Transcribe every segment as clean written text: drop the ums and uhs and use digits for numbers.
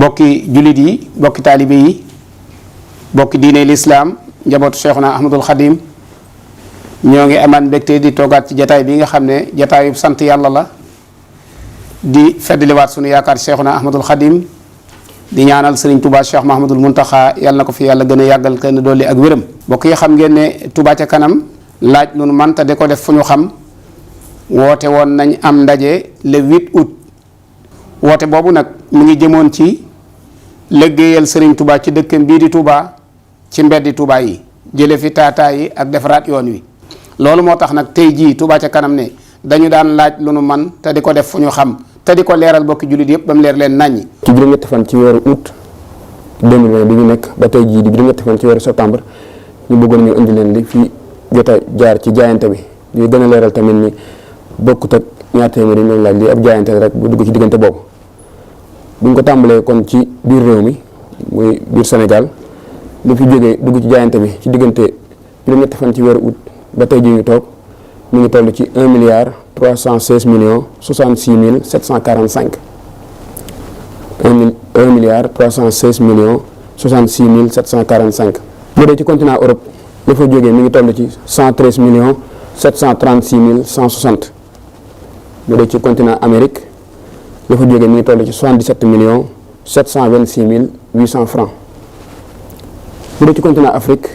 bokki jullit yi bokki taalibe yi bokki diine lislaam njabootu Cheikhuna Ahmadul Xadim ñoo ngi amaan mbégte di toogaat ci jataay bi nga xam ne jataayu sant yàlla la di feddliwaat sunu yaakaar Cheikhuna Ahmadul Xadim di ñaanal Serigne Touba Cheikh Mahamadul Muntaxa yàlla na ko fi yàlla gën a yàggal kenn dolli ak wéram. mbokk yi xam ngeen ne Touba ca kanam laaj lu nu man te de ko def fu ñu xam woote woon nañ am ndaje le 8 août woote boobu nag mu ngi jëmoon ci liggéeyal Serigne Touba ci dëkkam bii di Touba ci mbeddi Touba yi jële fi taataa yi ak defaraat yoon wi. loolu moo tax nag tey jii Touba ca kanam ne dañu daan laaj lu nu man te di ko def fu ñu xam te di ko leeral bokki jullit yëpp ba mu leer leen naññi. ci juróom-ñetti fan ci weeru août 2020 bi ñu nekk ba tey jii di juróom-ñetti fan ci weeru septembre ñu bëggoon ñu indi leen li fi jot a jaar ci jaayante bi ñuy gën a leeral tamit ni bokkut ak ñaar téeméer yi ñu laaj li ab jaayante rek bu dugg ci diggante boobu. bu ñu ko tàmbalee kon ci biir réew mi muy biir Sénégal lu fi jógee dugg ci jaayante bi ci diggante juróom-ñetti fan ci weeru août ba tey jii ñu toog mi ngi toll ci 1 milliard 316 millions 66 mille 745 1 milliard 316 millions 66 mille 745. bu dee ci continent Europe la fa jógee mi ngi toll ci 113 millions 736 mille 160 bu dee ci continent Amérique la fa jógee mi ngi toll ci 77 millions 726 mille 800 francs. bu dee ci continent Afrique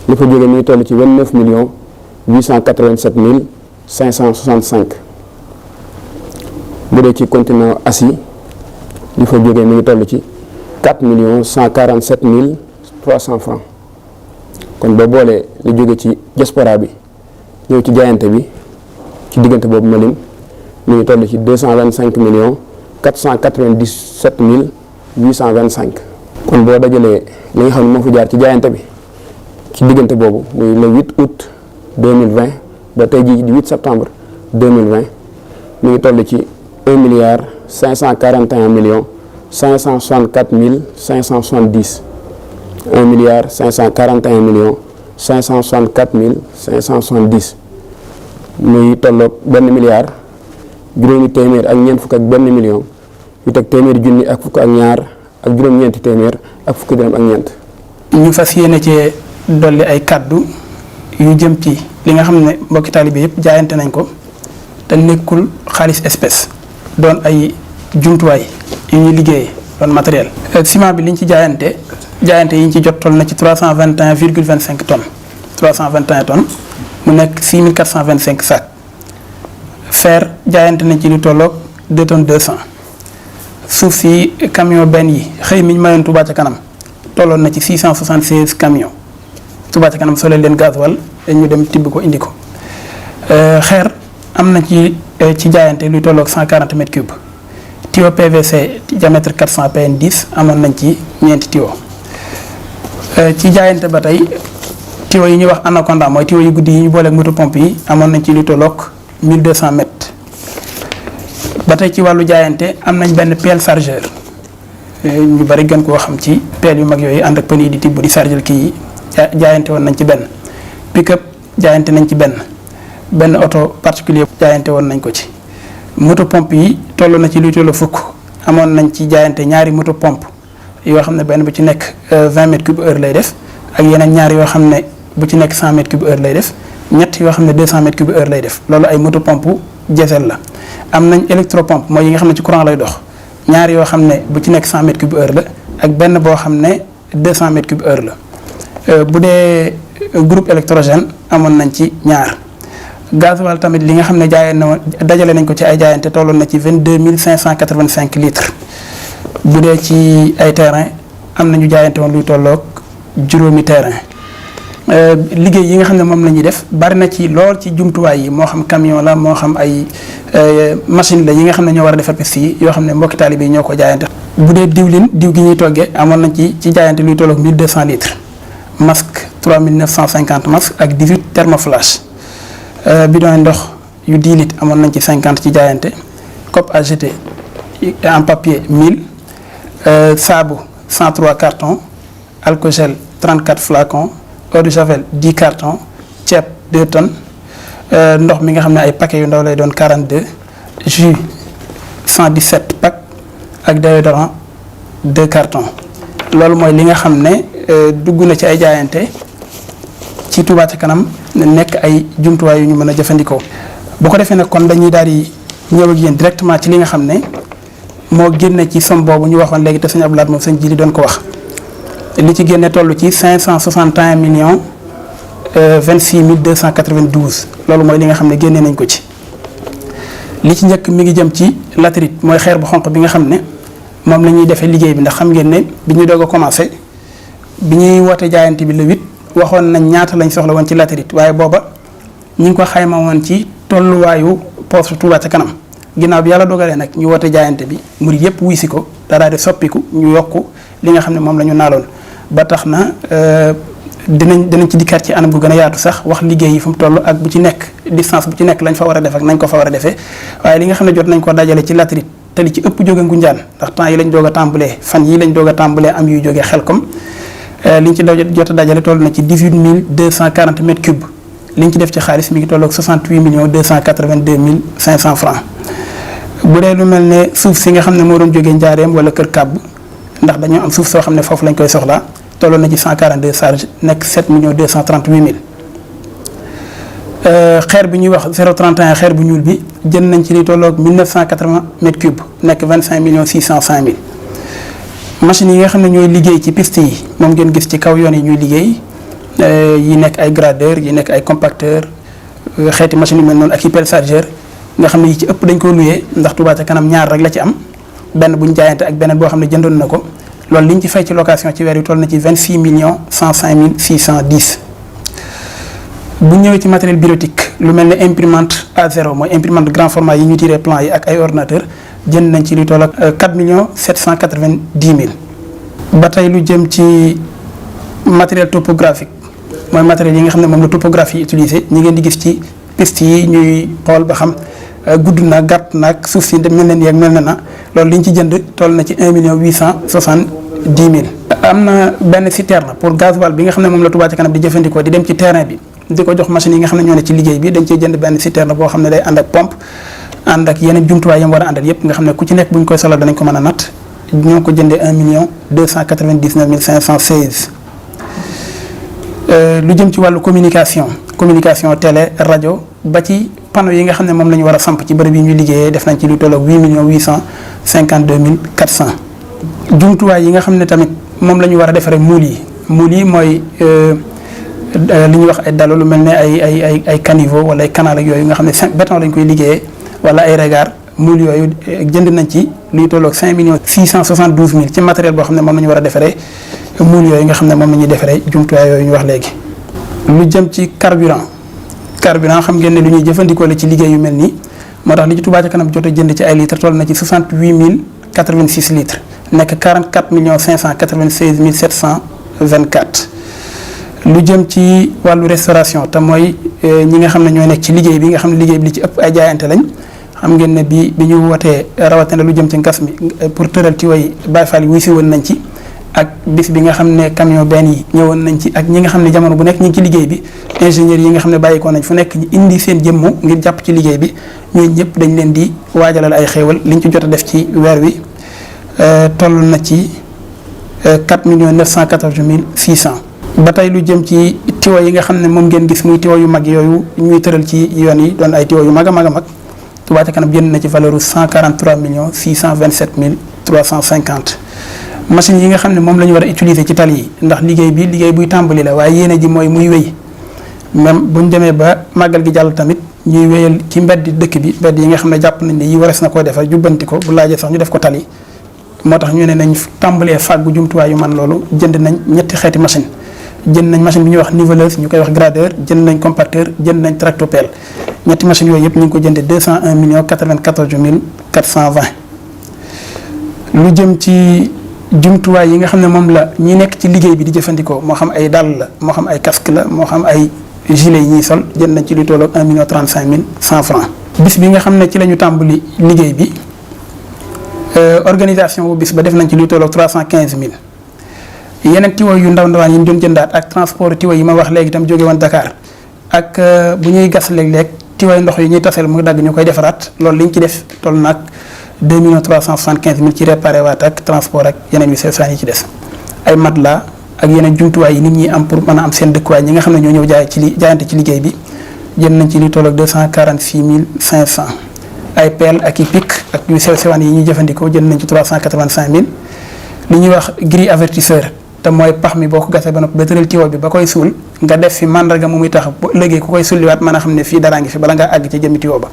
la fa jógee mi ngi toll ci 29 millions 887 mille 565. bu dee ci continent Asie li fa jógee mi ngi toll ci 4 millions 147 mille 300 francs. kon boo boolee li jóge ci diaspora bi ñëw ci jaayante bi ci diggante boobu ma lim mi ngi toll ci 225 millions 497 mille 825. kon boo dajalee li nga xam ne moo fi jaar ci jaayante bi ci diggante boobu muy le 8 août 2020 ba tey jii di 8 septembre 2020 mi ngi toll ci 1 milliard 541 millions 564 mille 570. 1 milliard 541 millions 564 mille 570 muy tolloog benn milliard juróomi téeméer ak ñeent fukk ak benn million yu teg téeméeri junni ak fukk ak ñaar ak juróom-ñeenti téeméer ak fukki dërëm ak ñeent. ñu fas yéene cee dolli ay kaddu yu jëm ci li nga xam ne mbokki taalibe yëpp jaayante nañ ko te nekkul xaalis espèce doon ay jumtuwaay yu ñuy liggéeyee doon matériel. ciment bi liñ ci jaayante yi ñu ci jot toll na ci 321,25 tonnes 321 tonnes mu nekk 6425 sacs. fer jaayante nañ ci lu tolloog 2 tonnes 200. suuf si camion benn yi xëy mi ñu mayoon Touba ca kanam tolloon na ci 676 camions Touba ca kanam sole leen gasoil ñu dem tibb ko indi ko. xeer am na ci jaayante luy tolloog 140 mètres cubes. tuyau PVC diamètre 400 PN 10 amoon nañ ci ñeenti tuyau. ci jaayante ba tey tuyau yi ñuy wax anaconda mooy tuyau yu guddi yi ñu booleeg moto pompe yi amoon nañ ci lu tolloog 1200 mètres. ba tey ci wàllu jaayante am nañ benn pelle chargeur ñu bari gën koo xam ci pelle yu mag yooyu ànd ak pën yi di tibb di chargeur kii yi jaayante woon nañ ci benn. pick-up jaayante nañ ci benn oto particulier jaayante woon nañ ko ci. moto pompe yi toll na ci luy tollu fukk amoon nañ ci jaayante ñaari moto pompe yoo xam ne benn bu ci nekk 20 mètres cube heure lay def ak yeneen ñaari yoo xam ne bu ci nekk 100 mètres cube heure lay def ñett yoo xam ne 200 mètres cube heure lay def loolu ay moto pompe diesel la. am nañ électropompe mooy yi nga xam ne ci courant lay dox ñaari yoo xam ne bu ci nekk 100 mètres cube heure la ak benn boo xam ne 200 mètres cube heure la. bu dee groupe électrogène amoon nañ ci ñaar. gasoil tamit li nga xam ne jaayee na dajale nañ ko ci ay jaayante tolloon na ci 22 585 litres. bu dee ci ay terrain am nañu jaayante woon luy tolloog juróomi terrain. liggéey yi nga xam ne moom la ñuy def bari na ci lool ci jumtuwaay yi moo xam camion la moo xam ay machine la yi nga xam ne ñoo war a defar piste yi yoo xam ne mbokki taalibe yi ñoo ko jaayante. bu dee diw gi ñuy toggee amoon nañ ci jaayante luy tolloog 1200 litres. masque 3950 masques ak 18 thermoflash. bidon ndox yu 10 litres amoon nañ ci 50 ci jaayante. cope à jeter en papier 1000. saabu 103 cartons. alcogel 34 flacons. eau de javel 10 cartons. ceeb 2 tonnes. ndox mi nga xam ne ay paquets yu ndaw lay doon 42. jus 117 packs ak déodorant 2 cartons loolu mooy li nga xam ne dugg na ci ay jaayante ci Touba ca kanam nekk ay jumtuwaay yu ñu mën a jëfandikoo. bu ko defee nag kon dañuy daal di ñëw ak yéen directement ci li nga xam ne moo génne ci somme boobu ñu waxoon léegi te sëñ Abdou Lahad moom sëñ Jili doon ko wax li ci génne toll ci 561 millions 26 292 loolu mooy li nga xam ne génne nañ ko ci. li ci njëkk mi ngi jëm ci latérite mooy xeer bu xonq bi nga xam ne moom la ñuy defee liggéey bi ndax xam ngeen ne bi ñu doog a commencé bi ñuy woote jaayante bi le 8 waxoon nañ ñaata lañ soxla woon ci latérite waaye booba ñu ngi ko xayma woon ci tolluwaayu poste Touba ca kanam ginnaaw bi yàlla dogalee nag ñu woote jaayante bi murid yëpp wuy si ko daraa di soppiku ñu yokk li nga xam ne moom la ñu naaloon ba tax na dinañ ci dikkaat ci anam gu gën a yaatu sax wax liggéey yi fu mu toll ak bu ci nekk distance bu ci nekk lañ fa war a def ak nañ ko fa war a defee waaye li nga xam ne jot nañ ko dajale ci latérite te li ci ëpp jóge Ngunjaan ndax temps yi lañ doog a tàmbalee fan yi lañ doog a tàmbalee am yuy jógee Xelkom liñ ci jot a dajale toll na ci 18 240 mètres cubes liñ ci def ci xaalis mi ngi tolloog 68 282 500 francs bu dee lu mel ne suuf si nga xam ne moo doon jógee Njaareem wala Kër Kàbb ndax dañoo am suuf soo xam ne foofu lañ koy soxlaa tolloon na ci 142 charges nekk 7 238 000 xeer bi ñuy wax 031 xeer bu ñuul bi jënd nañ ci li tolloog 1980 mètres cubes nekk 25 605 000 machines yi nga xam ne ñooy liggéey ci piste yi moom ngeen gis ci kaw yoon yi ñuy liggéey yi nekk ay gradeur yi nekk ay compacteur xeeti machine yu mel noonu ak i pelle chargeur nga xam ne yi ci ëpp dañ ko luyee ndax Touba ca kanam ñaar rek la ci am benn bu ñu jaayante ak beneen boo xam ne jëndoon na ko loolu li ñu ci fay ci location ci weer yu toll na ci 26 105 610. bu ñëwee ci matériel bureautique lu mel ne imprimante A0 mooy imprimante grand format yi ñu tiré plan yi ak ay ordinateur jënd nañ ci lu toll ak 4 790 000. ba tey lu jëm ci matériel topographique mooy matériel yi nga xam ne moom la topographie utilisé ñi ngeen di gis ci piste yi ñuy xool ba xam gudd na gàtt nag suuf si mel na nii ak mel na loolu li ñu ci jënd toll na ci 1 870 000. am na benn citerne pour gasoil bi nga xam ne moom la Touba ca kanam di jëfandikoo di dem ci terrain bi di ko jox machine yi nga xam ne ñoo ne ci liggéey bi dañ cee jënd benn citerne boo xam ne day ànd ak pompe ànd ak yeneen jumtuwaay yam war a àndal yépp nga xam ne ku ci nekk bu ñu koy solal danañ ko mën a natt ñoo ko jëndee 1 299 516. lu jëm ci wàllu communication télé rajo ba ci panneau yi nga xam ne moom la ñu war a samp ci bërëb yi ñuy liggéeyee def nañ ci lu tolloog 8 852 400. jumtuwaay yi nga xam ne tamit moom la ñu war a defaree muul yi mooy li ñuy wax ay dalo lu mel ne ay caniveau wala ay canal ak yooyu nga xam ne béton lañ koy liggéeyee wala ay regard muul yooyu jënd nañ ci luy tolloog 5 672 000 ci matériel boo xam ne moom la ñu war a defaree muul yooyu nga xam ne moom la ñuy defaree jumtuwaay yooyu ñu wax léegi. lu jëm ci carburant xam ngeen ne lu ñuy jëfandikoo la ci liggéey yu mel nii moo tax li ci Touba ca kanam jot a jënd ci ay litres toll na ci 68 086 litres nekk 44 596 724. lu jëm ci wàllu restauration te mooy ñi nga xam ne ñoo nekk ci liggéey bi nga xam ne liggéey bi li ci ëpp ay jaayante lañ xam ngeen ne bi ñu wootee rawatina lu jëm ci ngas mi pour tëral ci way Baye Fall yi wuy si woon nañ ci ak bis bi nga xam ne camion benn yi ñëwoon nañ ci ak ñi nga xam ne jamono bu nekk ñu ngi ci liggéey bi ingénieurs yi nga xam ne bàyyikoo nañ fu nekk ñu indi seen jëmmu ngir jàpp ci liggéey bi ñooñu ñëpp dañ leen di waajalal ay xéewal liñ ci jot a def ci weer wi toll na ci 4 914 600. ba tey lu jëm ci tiwo yi nga xam ne moom ngeen gis muy tiwo yu mag yooyu ñuy tëral ci yoon yi doon ay tiwo yu mag a mag Touba ca kanam jënd na ci valeur 143 627 350. machine yi nga xam ne moom la ñu war a utiliser ci tali yi ndax liggéey buy tàmbali la waaye yéene ji mooy muy wéy même bu ñu demee ba màggal gi jàll tamit ñuy wéyal ci mbedd dëkk bi mbedd yi nga xam ne jàpp nañ ne yi warees na koo defar jubbanti ko bu laajee sax ñu def ko tali moo tax ñu ne nañ tàmbalee fàggu jumtuwaay yu man loolu jënd nañ ñetti xeeti machine jënd nañ machine bi ñuy wax niveleuse ñu koy wax gradeur jënd nañ compacteur jënd nañ tractopelle ñetti machines yooyu yëpp ñu ngi ko jëndee 201 094 420. lu jëm ci jumtuwaay yi nga xam ne moom la ñi nekk ci liggéey bi di jëfandikoo moo xam ay dàll la moo xam ay casque la moo xam ay gilet yi ñuy sol jënd nañ ci lu tolloog 1 35 100 francs. bis bi nga xam ne ci la ñu tàmbali liggéey bi organisation bu bis ba def nañ ci lu tolloog 315 000. yeneen tiwo yu ndawaan yi ñu doon jëndaat ak transport tiwo yi ma wax léegi itam jóge woon Dakar ak bu ñuy gas léeg-léeg tiwo ndox yi ñuy taseel mu dagg ñu koy defaraat loolu li ñu ci def toll nag 2 375 000 ci réparé waat ak transport ak yeneen yu sew yi ci des. ay matelas ak yeneen jumtuwaay yi nit ñi am pour mën a am seen dëkkuwaay ñi nga xam ne ñoo ñëw jaayante ci liggéey bi jënd nañ ci li toll ak 246 500. ay pelle ak i pic ak yu sew sewaan yi ñuy jëfandikoo jënd nañ ci 385 000. li ñuy wax grille avertisseur te mooy pax mi boo ko gasee ba noppi ba tëral tiwo bi ba koy suul nga def fi mandarga mu muy tax bu ëllëgee ku koy sulliwaat mën a xam ne fii daraa ngi fi bala ngaa àgg ci jëmmi tiwo ba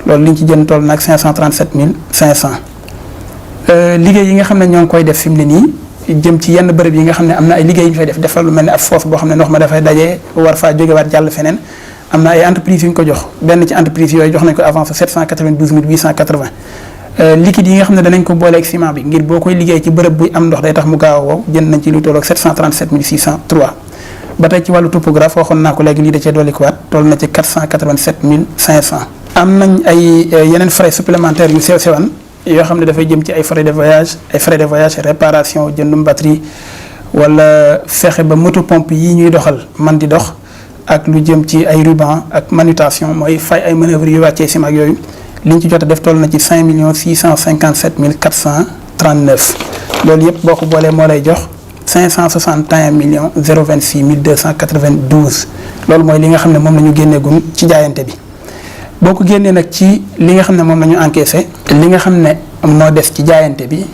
loolu liñ ci jënd toll nag 537 500. liggéey yi nga xam ne ñoo ngi koy def fi mu ne nii jëm ci yenn bërëb yi nga xam ne am na ay liggéey yu ñu fay defal lu mel ne ab foos boo xam ne ndox ma dafay dajee war faa jógewaat jàll feneen am na ay entreprise yu ñu ko jox benn ci entreprise yooyu jox nañ ko avance 792 880. liquide yi nga xam ne danañ ko booleeg ciment bi ngir boo koy liggéey ci bërëb buy am ndox day tax mu gaaw a wow jënd nañ ci lu tolloog 737 603. ba tey ci wàllu topographe waxoon naa ko léegi lii da cee dolli ko waat toll na ci 487 500. am nañ ay yeneen frais supplémentaires yu sew sewan yoo xam ne dafay jëm ci ay frais de voyage réparation jëndum batterie wala fexe ba moto pompe yi ñuy doxal man di dox ak lu jëm ci ay ruban ak manutention mooy fay ay manœuvres yu wàccee ciment ak yooyu. liñ ci jot a def toll na ci 5 657 439 loolu yëpp boo ko boolee moo lay jox 561 026 292 loolu mooy li nga xam ne moom la ñu génneegun ci jaayante bi. boo ko génnee nag ci li nga xam ne moom la ñu encaissé li nga xam ne moo des ci jaayante bi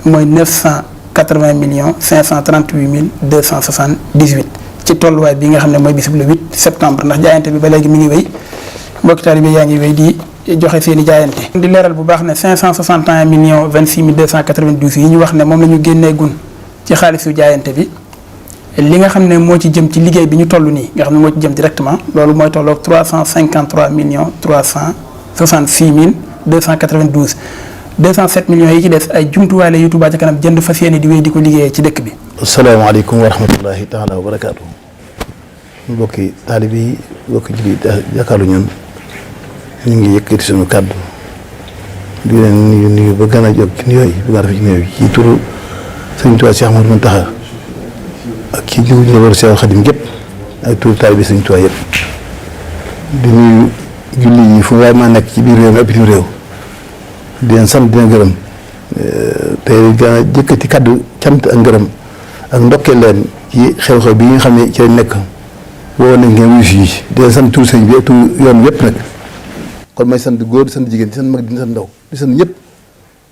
mooy 980 538 278 ci tolluwaay bi nga xam ne mooy bisub le 8 septembre ndax jaayante bi ba léegi mi ngi wéy mbokki taalibe yaa ngi wéy di joxe seen i jaayante. di leeral bu baax ne 561 26 292 yi ñu wax ne moom la ñu génnee gun ci xaalisu jaayante bi li nga xam ne moo ci jëm ci liggéey bi ñu toll nii nga xam ne moo ci jëm directement loolu mooy tolloog 353 366 292 207 millions yi ci des ay jumtuwaay la yu Touba ca kanam jënd fas yéene di wéy di ko liggéeyee ci dëkk bi. asalaamaaleykum wa rahmatullahi taala wa barakaatu. mbokki taalibe yi mbokki jullit jàkkaarlu ñun. ñu ngi yëkkati suñu kàddu di leen nuyu ba gën a jóg ci nuyoo yi ba gën a def ci nuyoo yi ci turu Sëriñ Tuubaa Cheikh Ahmadou Mountakha ak ci jiwu njabootu Seexul Xadim gépp ak turu taalibe Sëriñ Tuubaa yëpp di nuyu julli yi fu waay maa nekk ci biir réew mi ak bitim réew di leen sant di leen gërëm te gën a jëkkati kàddu cant ak ngërëm ak ndokkeel leen ci xew-xew bi nga xam ne ci lañ nekk woo nañ ngeen wuyu si di leen sant turu sëriñ bi ak turu yoon yëpp nag. kon may sant góor di sant jigéen di sant mag di sant ndaw di sant ñëpp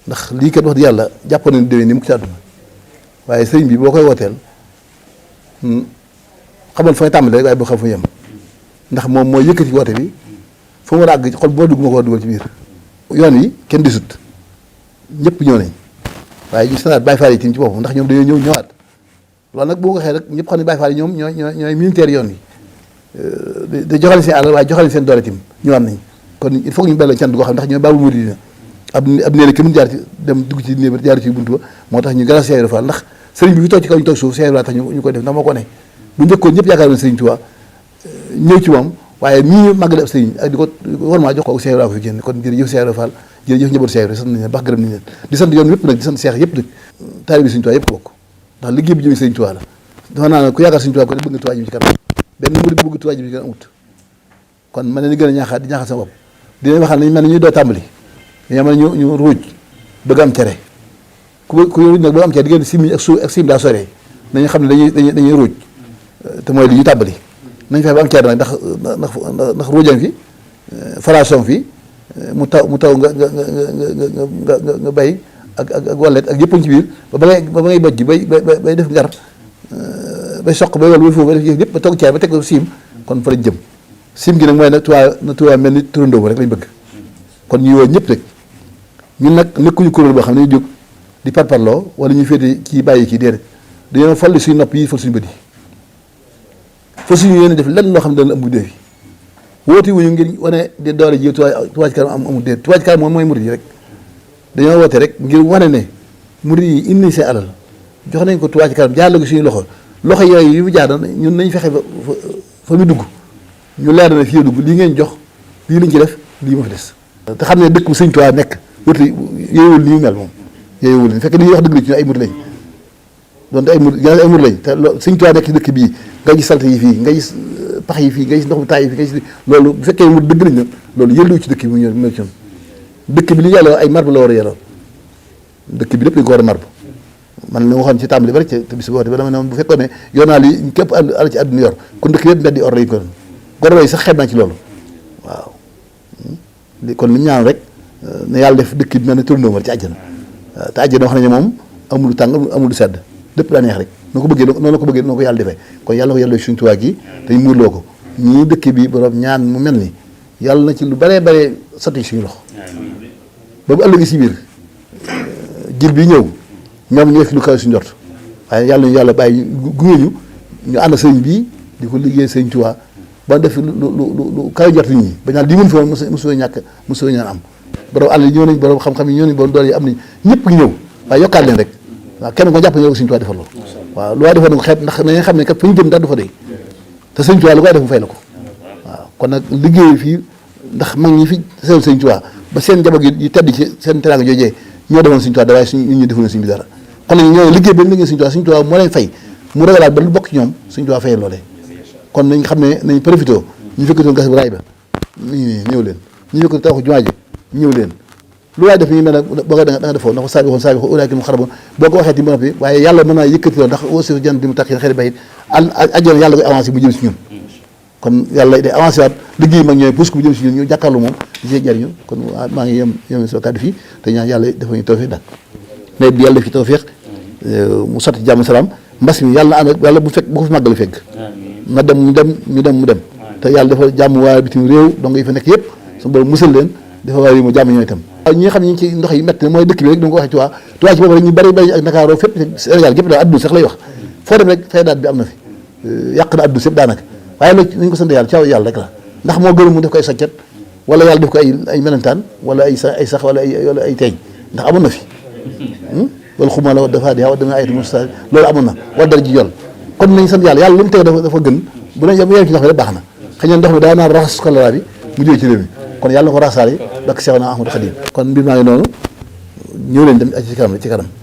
ndax lii kat wax di yàlla jàppoon nañu déwén ni mu ko ci àdduna waaye sëriñ bi boo koy wooteel xamal fa nga tàmbalee rek waaye boo xam fa yem ndax moom mooy yëkkati woote bi fa mu war a àgg xol boo dugg ma ko war a dugal ci biir yoon wi kenn disut ñëpp ñëw nañ waaye ñu santaat Baye Fall yi ci boppam ndax ñoom dañoo ñëw ñëwaat loolu nag boo ko waxee rek ñëpp xam ne Baye Fall yi ñoom ñooy militaire yoon wi da joxale seen àll waaye joxale seen doole tim ñëwaat nañ kon il faut que ñu bàyyi leen cant goo xam ndax ñooy baabu murid ab néeg ki mun jaar ci dem dugg ci néeg jaar ci buntu ba moo tax ñu gën a Cheikh Ibra Fall ndax sëriñ bi fi toog ci kaw ñu toog suuf Cheikh Ibra tax ñu koy def ndax moo ko ne bu njëkkoon ñëpp yaakaar woon sëriñ Tuubaa ñëw ci moom waaye nii màggale ab sëriñ ak di ko warmaa jox ko Cheikh Ibra ko fi génn kon jërëjëf Cheikh Ibra Fall jërëjëf njabootu Cheikh Ibra sant nañ leen baax gërëm nañ leen di sant yoon yëpp nag di sant Cheikh yëpp nag taalibe sëriñ Tuubaa yëpp bokk ndax liggéey bi jëm sëriñ Tuubaa la dafa naa ne ku yaakaar sëriñ Tuubaa ko ne bëgg nga Tuubaa ji ci kanam benn murid bëgg Tuubaa ji ci kanam amut kon ma ne ni gën a ñaaxaat di ñaaxal sama bopp di leen waxal nañ mel ne ñuy doo tàmbali dañoo mel ne ñu ruuj bëgg am cere ku ruuj nag bëgg am cere diggante sim ak suuf ak sim daa soree nañu xam ne dañuy ruuj te mooy li ñu tàmbali nañ fexe ba am cere nag ndax ruujam fi formation fi mu taw nga bay ak wallet ak yëpp ci biir ba ngay bojj bay def ngar bay soq bay wal bay foofu bay def yëpp ba togg cere ba teg ko siim kon fa lañ jëm sim gi nag mooy na tuwaa mel ni turandoo rek lañ bëgg kon ñuy woo ñëpp rek ñun nag nekkuñu kuréel boo xam ne ñu jóg di parparloo wala ñuy féete kii bàyyi kii déedéet dañoo falli suñu nopp yi fal suñu bët yi fa suñu yéene def lenn loo xam ne dana ëmb déefi woote wuñu ngir wane di doole ji Touba Ca Kanam amul déet Touba Ca Kanam moom mooy murid yi rek dañoo woote rek ngir wane ne murid yi indi nañ seen alal jox nañ ko Touba Ca Kanam jaarale ko suñu loxo yooyu yu mu jaar ñun nañ fexe fa mu dugg ñu leer na fii dugg lii ngeen jox lii lañ ci def lii ma fi des te xam ne dëkk bu sëñ Tuubaa nekk wut yooyuwul nii mel moom yooyuwul ni fekk li ñuy wax dëgg la ci ay murid lañ donte ay murid lañ te sëñ Tuubaa nekk ci dëkk bii nga gis salte yi fii nga gis pax yi fii nga gis ndox mu taay yi fii nga gis loolu bu fekkee murid dëgg lañ na loolu yëlluwu ci dëkk bi mu ñëw ci ñoom dëkk bi li yàlla ay marbre la war a yelloo dëkk bi lépp dañ ko war a marbre man li ma waxoon ci tàmbali ba rek te bis boote ba dama ne bu fekkoon ne yor naa li képp àll ci àdduna yor kon dëkk yëpp mbedd yi or lañu ko doon gorobay sax xeeb naa ci loolu waaw kon li ñu ñaan rek ne yàlla def dëkk bi mel ne turndóomal ci àjjana te àjjana wax nañu moom amul tàng amul sedd lépp daa neex rek noo ko bëggee noonu la ko bëggee noo ko yàlla defee kon yàlla na ko yàlla suñu Tuubaa gi te ñu muurloo ko ñii dëkk bi borom ñaan mu mel ni yàlla na ci lu baree baree sotti suñu loxo ba bu ëllëgee si biir jil bi ñëw ñoom ñu def lu kaw suñu njort waaye yàlla ñu yàlla bàyyi gunge ñu ànd sëñ bii di ko liggéey sëñ Tuubaa ba def lu kaw njort nit ñi ba ñaan lii mën fi woon mosoo ñàkk mosoo ñaan am borom àll yi ñëw nañ borom xam-xam yi ñëw nañ borom doole yi am nañ ñëpp ñëw waaye yokkaat leen rek waaw kenn ko jàpp ne ko sëñ Tuubaa defal la waaw lu waay defoon na ko xeeb ndax nañu xam ne kat fa ñu jëm dara du fa doy te sëñ Tuubaa lu koy def mu fay la ko waaw kon nag liggéey fii ndax mag ñi fi seen sëñ Tuubaa ba seen njaboot yi tedd ci seen teraanga joojee ñoo defoon sëñ Tuubaa da waaye suñ ñun ñu defoon sëñ bi dara kon nag ñoo liggéey ba liggéey sëñ Tuubaa moo leen fay mu ragalaat ba lu bokk ci ñoom sëñ Tuubaa fayal loolee kon nañ xam ne nañ profité ñu fekkatoon gas bi raay ba nii ñëw leen ñu fekkatoon tawaxu jumaa ji ñëw leen lu waay def ñu mel ne boo ko da nga defoon ndax saabi xoon ulaayka mu xaraboon boo ko waxee ti ba noppi waaye yàlla mën naa yëkkati loolu ndax aussi jan di mu tax xëy bayit ajjoon yàlla koy avancé bu jëm si ñun kon yàlla day avancé waat liggéey mag ñooy pousse ko bu jëm si ñun ñu jàkkaarloo moom di see jariñu kon maa ngi yem soo kàddu fii te ñaan yàlla dafa ñu tawfeex daal nawet bi yàlla def ci tawfeex mu sotti jàmm salaam mbas mi yàlla na ànd yàlla bu ko fi màggal fekk na dem mu dem te yàlla dafa jàmm waa bitim réew donc yi fa nekk yëpp su borom musal leen dafa waa yi mu jàmm ñooy itam ñi nga xam ne ñi ci ndox yi métti na mooy dëkk bi rek dama ko waxee Tuubaa ci boobu rek ñu bari ak Ndakaaru fépp Sénégal gépp daal adduna sax lay wax foo dem rek faydaat bi am na fi yàq na adduna sépp daanaka waaye nag nañ ko sant yàlla caaw yàlla rek la ndax moo gën mu def ko ay sàccat wala yàlla def ko ay melentaan wala ay sax wala ay teeñ ndax amoon na fi wala xuma la dafa di dama ayatu musta loolu amoon na war dara ji jol kon nañ sant yàlla lu mu teg dafa gën bu ne yem ci ndox mi rek baax na xëy na ndox mi daa naan raxas choléra bi mu jógee ci réew mi kon yàlla na ko rasaale bakk Seexuna Ahmadu Xaadim kon mbir maa ngi noonu ñëw leen dem ci kanam